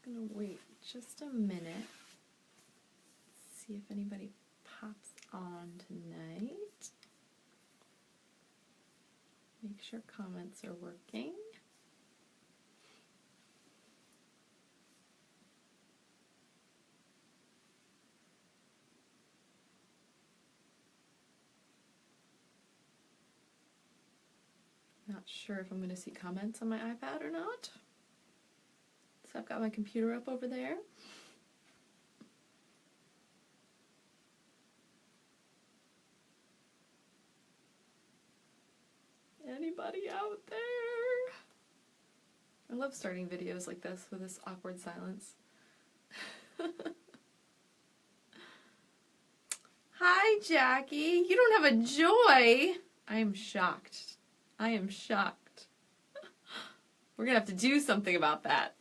gonna wait just a minute. See if anybody pops on tonight. Make sure comments are working. Not sure if I'm going to see comments on my iPad or not. So I've got my computer up over there. Anybody out there? I love starting videos like this with this awkward silence. Hi, Jackie. You don't have a Joy. I am shocked. I am shocked. We're going to have to do something about that.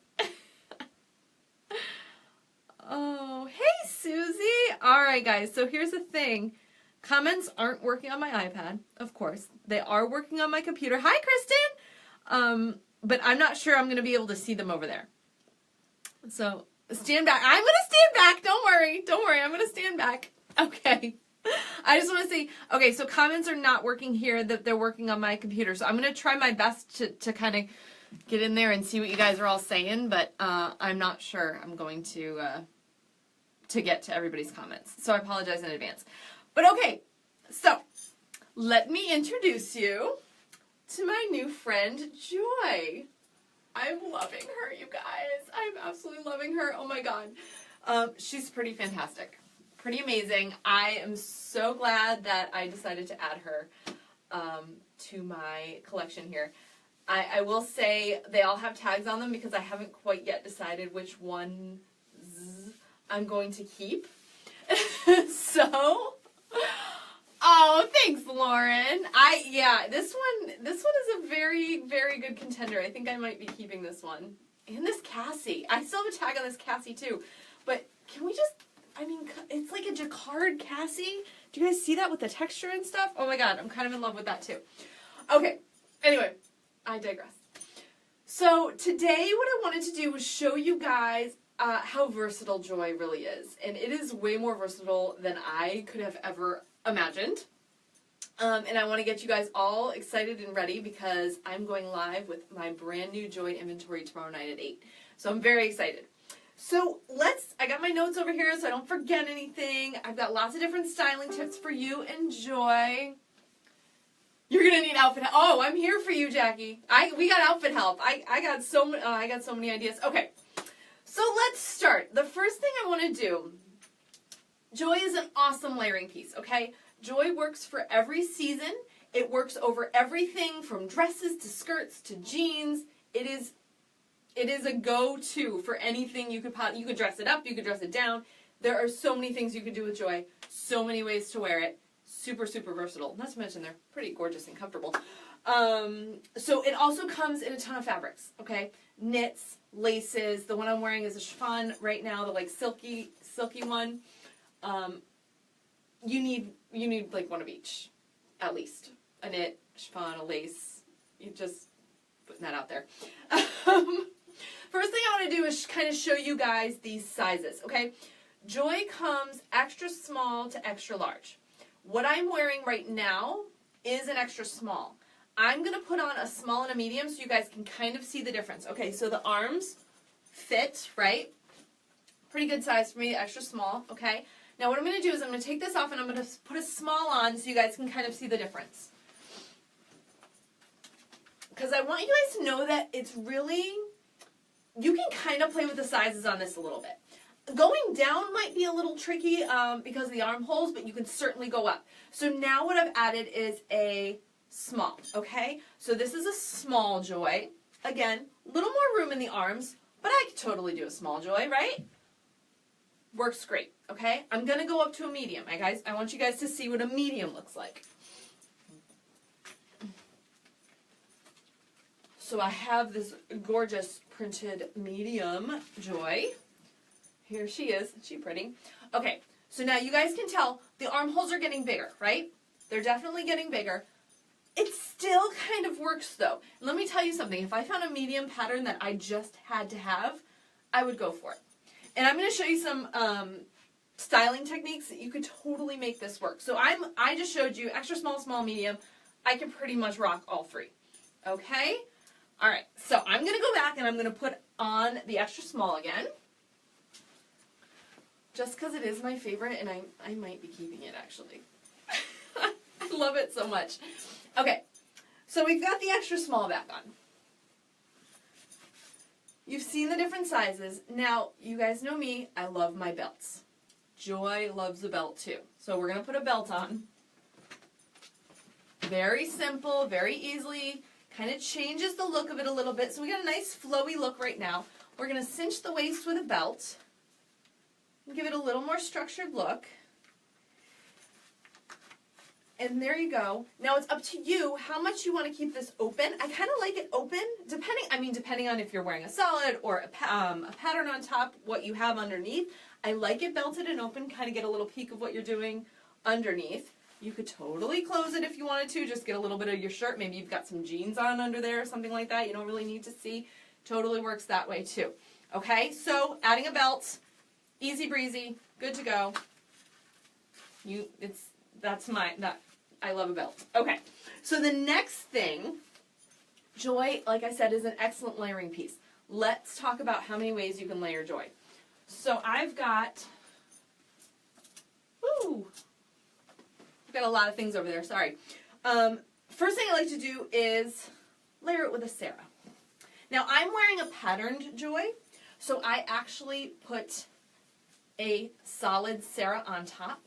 Oh, hey, Susie. All right, guys. So here's the thing. Comments aren't working on my iPad, of course. They are working on my computer. Hi, Kristen. But I'm not sure I'm going to be able to see them over there. So stand back. I'm going to stand back. Don't worry. Don't worry. I'm going to stand back. Okay. I just want to say, okay, so comments are not working here, that they're working on my computer. So I'm going to try my best to kind of get in there and see what you guys are all saying, but I'm not sure I'm going to get to everybody's comments. So I apologize in advance. But okay, so let me introduce you to my new friend, Joy. I'm loving her, you guys. I'm absolutely loving her. Oh my God. She's pretty fantastic. Pretty amazing. I am so glad that I decided to add her to my collection here. I will say they all have tags on them because I haven't quite yet decided which ones I'm going to keep. So, oh, thanks, Lauren. Yeah, this one is a very, very good contender. I think I might be keeping this one. And this Cassie. I still have a tag on this Cassie too. But can we just, I mean, it's like a jacquard Cassie. Do you guys see that with the texture and stuff? Oh my God, I'm kind of in love with that too. Okay, anyway, I digress. So today what I wanted to do was show you guys how versatile Joy really is. And it is way more versatile than I could have ever imagined. And I want to get you guys all excited and ready because I'm going live with my brand new Joy inventory tomorrow night at 8. So I'm very excited. So I got my notes over here so I don't forget anything. I've got lots of different styling tips for you and Joy. You're gonna need outfit help. Oh, I'm here for you, Jackie. We got outfit help. I got so many ideas. Okay, so let's start. The first thing I want to do. Joy is an awesome layering piece. Okay, Joy works for every season. It works over everything from dresses to skirts to jeans. It is a go-to for anything you could dress it up. You could dress it down. There are so many things you could do with Joy. So many ways to wear it. Super, super versatile. Not to mention they're pretty gorgeous and comfortable. So it also comes in a ton of fabrics, okay? Knits, laces. The one I'm wearing is a chiffon right now, the like silky one. You need like one of each, at least. A knit, chiffon, a lace. You just putting that out there. First thing I want to do is kind of show you guys these sizes, okay? Joy comes extra small to extra large. What I'm wearing right now is an extra small. I'm going to put on a small and a medium so you guys can kind of see the difference. Okay, so the arms fit, right? Pretty good size for me, extra small, okay? Now what I'm going to do is I'm going to take this off and I'm going to put a small on so you guys can kind of see the difference. Because I want you guys to know that it's really, you can kind of play with the sizes on this a little bit. Going down might be a little tricky because of the armholes, but you can certainly go up. So now what I've added is a small, okay? So this is a small Joy. Again, a little more room in the arms, but I could totally do a small Joy, right? Works great, okay? I'm going to go up to a medium. I want you guys to see what a medium looks like. So I have this gorgeous printed medium Joy. Here she is. Isn't she pretty? Okay, so now you guys can tell the armholes are getting bigger, right? They're definitely getting bigger. It still kind of works though. And let me tell you something. If I found a medium pattern that I just had to have, I would go for it. And I'm going to show you some styling techniques that you could totally make this work. So I just showed you extra small, small, medium. I can pretty much rock all three. Okay? All right. So I'm going to go back and I'm going to put on the extra small again. Just because it is my favorite, and I might be keeping it, actually. I love it so much. Okay, so we've got the extra small back on. You've seen the different sizes. Now, you guys know me, I love my belts. Joy loves a belt too. So we're going to put a belt on. Very simple, very easily. Kind of changes the look of it a little bit. So we got a nice flowy look right now. We're going to cinch the waist with a belt. Give it a little more structured look. And there you go. Now it's up to you how much you want to keep this open. I kind of like it open, depending on if you're wearing a solid or a pattern on top, what you have underneath. I like it belted and open, kind of get a little peek of what you're doing underneath. You could totally close it if you wanted to, just get a little bit of your shirt. Maybe you've got some jeans on under there or something like that. You don't really need to see. Totally works that way too. Okay, so adding a belt. Easy breezy, good to go. I love a belt. Okay, so the next thing, Joy, like I said, is an excellent layering piece. Let's talk about how many ways you can layer Joy. So I've got a lot of things over there, sorry. First thing I like to do is layer it with a Sarah. Now I'm wearing a patterned Joy, so I actually put a solid Sarah on top.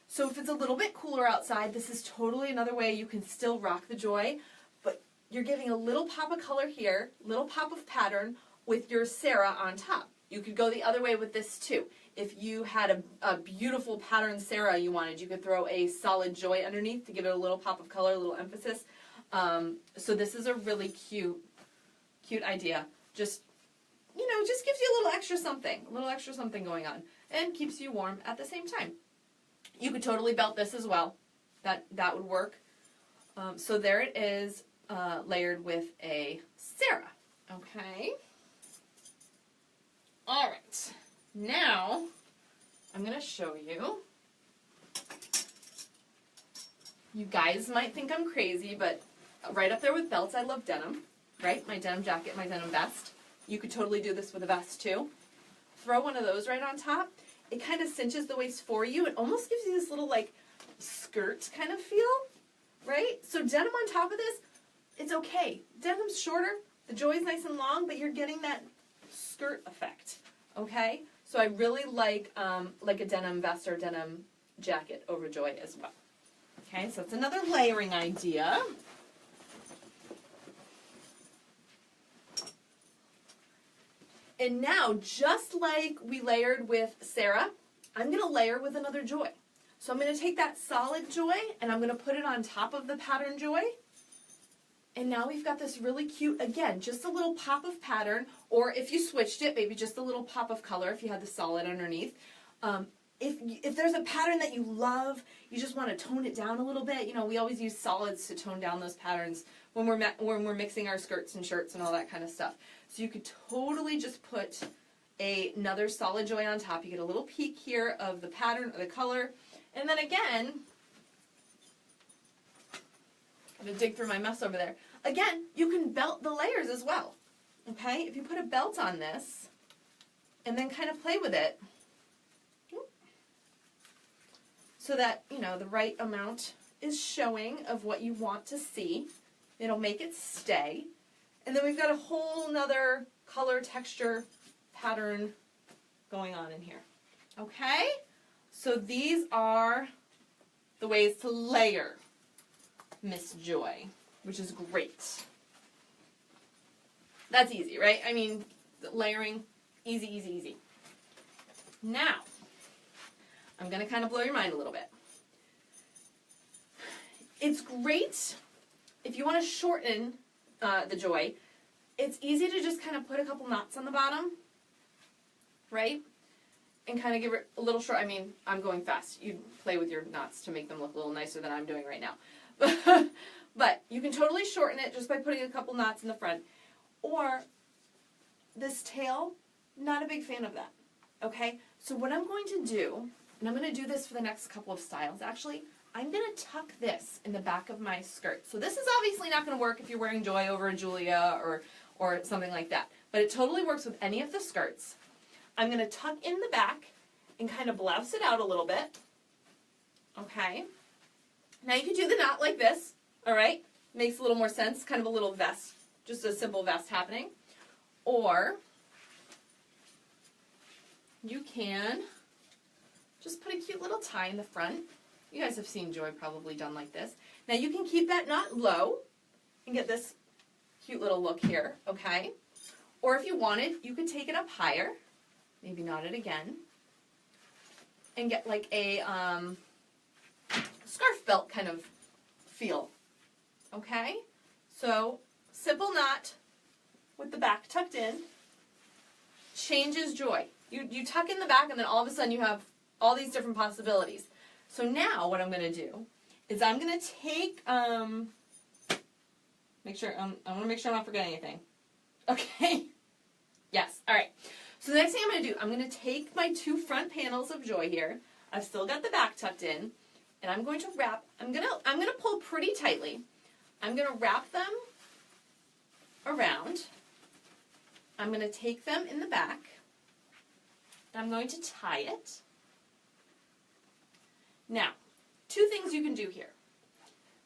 So if it's a little bit cooler outside, this is totally another way you can still rock the Joy, but you're giving a little pop of color here, little pop of pattern with your Sarah on top. You could go the other way with this too. If you had a beautiful pattern Sarah you wanted, you could throw a solid Joy underneath to give it a little pop of color, a little emphasis. So this is a really cute idea. Just gives you a little extra something going on, and keeps you warm at the same time. You could totally belt this as well. That would work. So there it is, layered with a Sarah. Okay. All right. Now, I'm going to show you. You guys might think I'm crazy, but right up there with belts, I love denim, right? My denim jacket, my denim vest. You could totally do this with a vest too. Throw one of those right on top. It kind of cinches the waist for you. It almost gives you this little like skirt kind of feel, right? So denim on top of this, it's okay. Denim's shorter, the Joy's nice and long, but you're getting that skirt effect, okay? So I really like a denim vest or denim jacket over Joy as well. Okay, so it's another layering idea. And now, just like we layered with Sarah, I'm going to layer with another Joy. So I'm going to take that solid Joy and I'm going to put it on top of the pattern Joy. And now we've got this really cute, again, just a little pop of pattern, or if you switched it, maybe just a little pop of color if you had the solid underneath. If there's a pattern that you love, you just want to tone it down a little bit. You know, we always use solids to tone down those patterns when we're mixing our skirts and shirts and all that kind of stuff. So you could totally just put another solid Joy on top. You get a little peek here of the pattern or the color. And then again, I'm going to dig through my mess over there. Again, you can belt the layers as well. Okay? If you put a belt on this and then kind of play with it so that, you know, the right amount is showing of what you want to see. It'll make it stay. And then we've got a whole nother color, texture, pattern going on in here. Okay? So these are the ways to layer Miss Joy, which is great. That's easy, right? I mean, layering, easy, easy, easy. Now, I'm going to kind of blow your mind a little bit. It's great if you want to shorten the Joy. It's easy to just kind of put a couple knots on the bottom, right? And kind of give it a little short. I mean, I'm going fast. You play with your knots to make them look a little nicer than I'm doing right now. But you can totally shorten it just by putting a couple knots in the front. Or this tail, Not a big fan of that. Okay, so what I'm going to do, and I'm going to do this for the next couple of styles actually, I'm going to tuck this in the back of my skirt. So this is obviously not going to work if you're wearing Joy over a Julia or something like that, but it totally works with any of the skirts. I'm going to tuck in the back and kind of blouse it out a little bit. Okay, now you can do the knot like this, all right? Makes a little more sense, kind of a little vest, just a simple vest happening. Or you can just put a cute little tie in the front. You guys have seen Joy probably done like this. Now you can keep that knot low and get this cute little look here, okay? Or if you wanted, you could take it up higher, maybe knot it again, and get like a scarf belt kind of feel, okay? So simple knot with the back tucked in changes Joy. You tuck in the back and then all of a sudden you have all these different possibilities. So now what I'm going to do is I'm going to take, I want to make sure I'm not forgetting anything. Okay. Yes. All right. So the next thing I'm going to do, I'm going to take my two front panels of Joy here. I've still got the back tucked in, and I'm going to wrap. I'm going to pull pretty tightly. I'm going to wrap them around. I'm going to take them in the back. I'm going to tie it. Now, two things you can do here.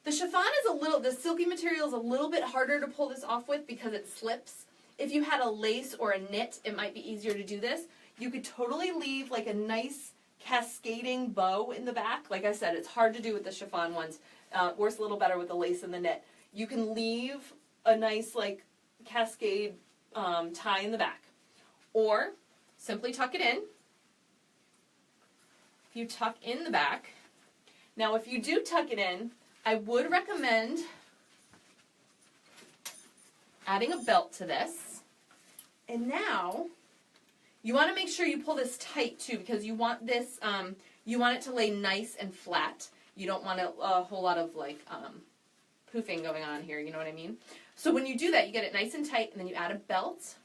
The chiffon is the silky material is a little bit harder to pull this off with because it slips. If you had a lace or a knit, it might be easier to do this. You could totally leave like a nice cascading bow in the back. Like I said, it's hard to do with the chiffon ones. It works a little better with the lace and the knit. You can leave a nice like cascade tie in the back. Or simply tuck it in. If you tuck in the back. Now if you do tuck it in, I would recommend adding a belt to this. And now you want to make sure you pull this tight too, because you want this, you want it to lay nice and flat. You don't want a whole lot of like poofing going on here, you know what I mean? So when you do that, you get it nice and tight, and then you add a belt.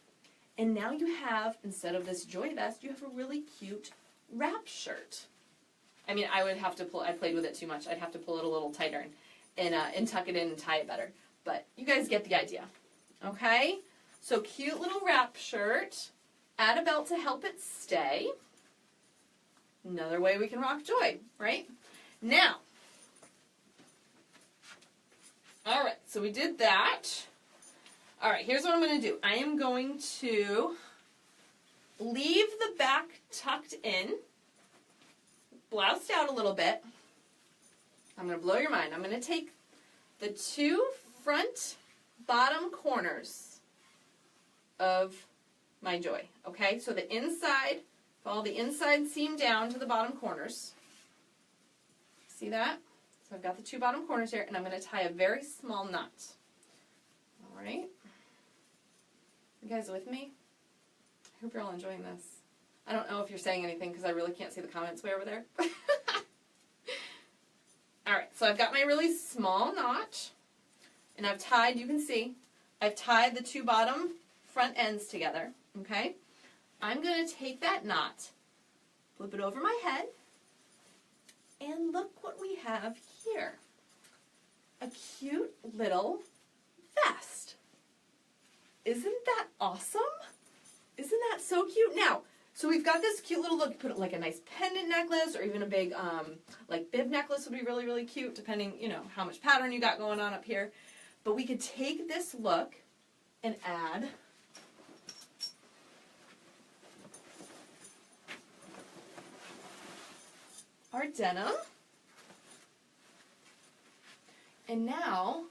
And now you have, instead of this Joy vest, you have a really cute wrap shirt. I mean, I would have to pull, I played with it too much. I'd have to pull it a little tighter and tuck it in and tie it better. But you guys get the idea. Okay? So cute little wrap shirt. Add a belt to help it stay. Another way we can rock Joy, right? Now, all right, so we did that. All right, here's what I'm going to do. I am going to leave the back tucked in, bloused out a little bit. I'm going to blow your mind. I'm going to take the two front bottom corners of my Joy, okay? So the inside, follow the inside seam down to the bottom corners. See that? So I've got the two bottom corners here, and I'm going to tie a very small knot. All right? You guys with me? I hope you're all enjoying this. I don't know if you're saying anything because I really can't see the comments way over there. All right, so I've got my really small knot, and I've tied, you can see, I've tied the two bottom front ends together, okay? I'm going to take that knot, flip it over my head, and look what we have here. A cute little vest. Isn't that awesome? Isn't that so cute? Now, so we've got this cute little look. Put it like a nice pendant necklace, or even a big like bib necklace would be really, really cute, depending, you know, how much pattern you got going on up here. But we could take this look and add our denim. And now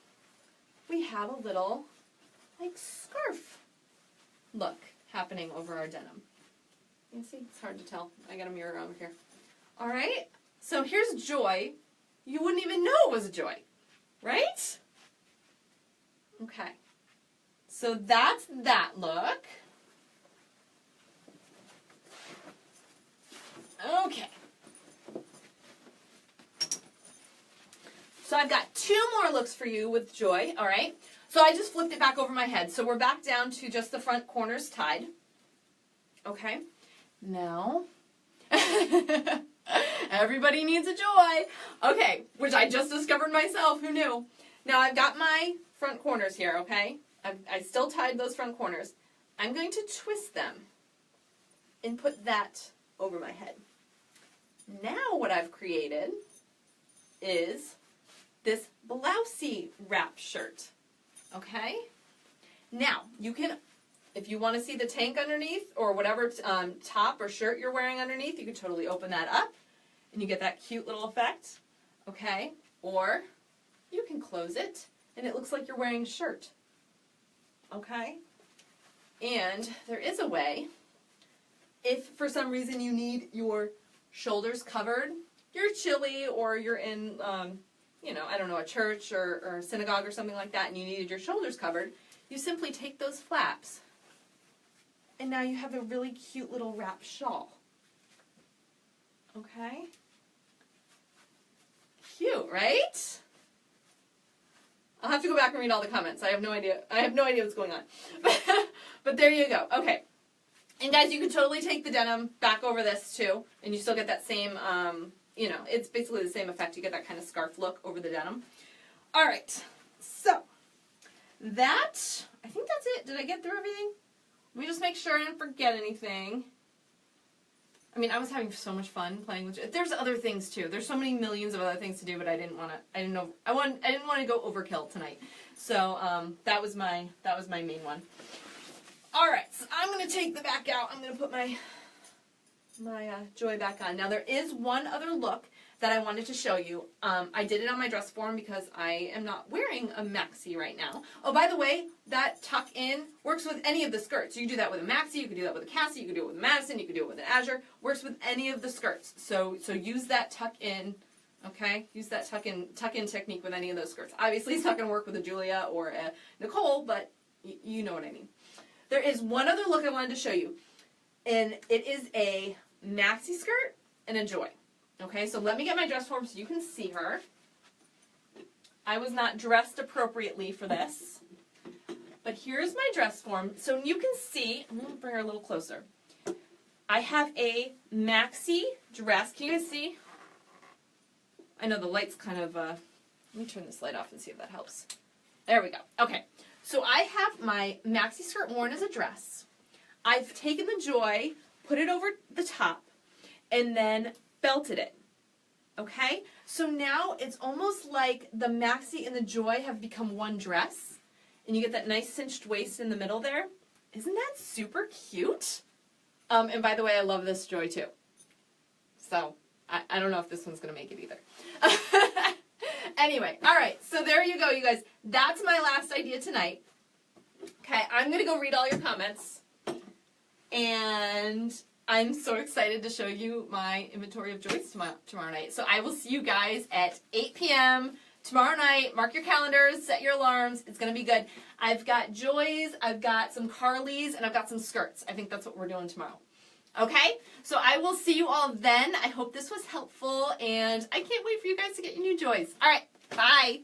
we have a little like scarf look happening over our denim. You can see, it's hard to tell. I got a mirror over here. All right, so here's Joy. You wouldn't even know it was a Joy, right? Okay, so that's that look. Okay. So I've got two more looks for you with Joy, all right? So I just flipped it back over my head. So we're back down to just the front corners tied. Okay? Now, everybody needs a joy. Okay, which I just discovered myself. Who knew? Now, I've got my front corners here, okay? I still tied those front corners. I'm going to twist them and put that over my head. Now what I've created is this blousey wrap shirt, okay? Now, you can, if you want to see the tank underneath or whatever top or shirt you're wearing underneath, you can totally open that up and you get that cute little effect, okay? Or you can close it and it looks like you're wearing a shirt, okay? And there is a way, if for some reason you need your shoulders covered, you're chilly or you're in, you know, I don't know, a church or a synagogue or something like that and you needed your shoulders covered, you simply take those flaps and now you have a really cute little wrap shawl. Okay? Cute, right? I'll have to go back and read all the comments. I have no idea. I have no idea what's going on. But there you go. Okay. And guys, you can totally take the denim back over this too, and you still get that same, you know, it's basically the same effect. You get that kind of scarf look over the denim. All right. So that, I think that's it. Did I get through everything? Let me just make sure I didn't forget anything. I mean, I was having so much fun playing with it. There's other things too. There's so many millions of other things to do, but I didn't want to. I didn't want to go overkill tonight. So that was my main one. All right, so I'm gonna take the back out. I'm gonna put my Joy back on. Now there is one other look that I wanted to show you. I did it on my dress form because I am not wearing a maxi right now. Oh, by the way, that tuck in works with any of the skirts. You can do that with a maxi, you can do that with a Cassie, you can do it with a Madison, you can do it with an Azure. Works with any of the skirts. So use that tuck in, okay? Use that tuck in technique with any of those skirts. Obviously, it's not going to work with a Julia or a Nicole, but you know what I mean. There is one other look I wanted to show you, and it is a maxi skirt and a Joy. Okay, so let me get my dress form so you can see her. I was not dressed appropriately for this, but here's my dress form. So you can see, I'm going to bring her a little closer. I have a maxi dress. Can you guys see? I know the light's kind of, let me turn this light off and see if that helps. There we go. Okay, so I have my maxi skirt worn as a dress. I've taken the Joy, put it over the top, and then belted it. Okay? So now it's almost like the maxi and the Joy have become one dress. And you get that nice cinched waist in the middle there. Isn't that super cute? And by the way, I love this Joy too. So, I don't know if this one's going to make it either. Anyway, alright, so there you go, you guys. That's my last idea tonight. Okay, I'm going to go read all your comments. And I'm so excited to show you my inventory of joys tomorrow night. So I will see you guys at 8 p.m. tomorrow night. Mark your calendars, set your alarms. It's going to be good. I've got joys, I've got some Carlies, and I've got some skirts. I think that's what we're doing tomorrow. Okay? So I will see you all then. I hope this was helpful, and I can't wait for you guys to get your new joys. All right, bye.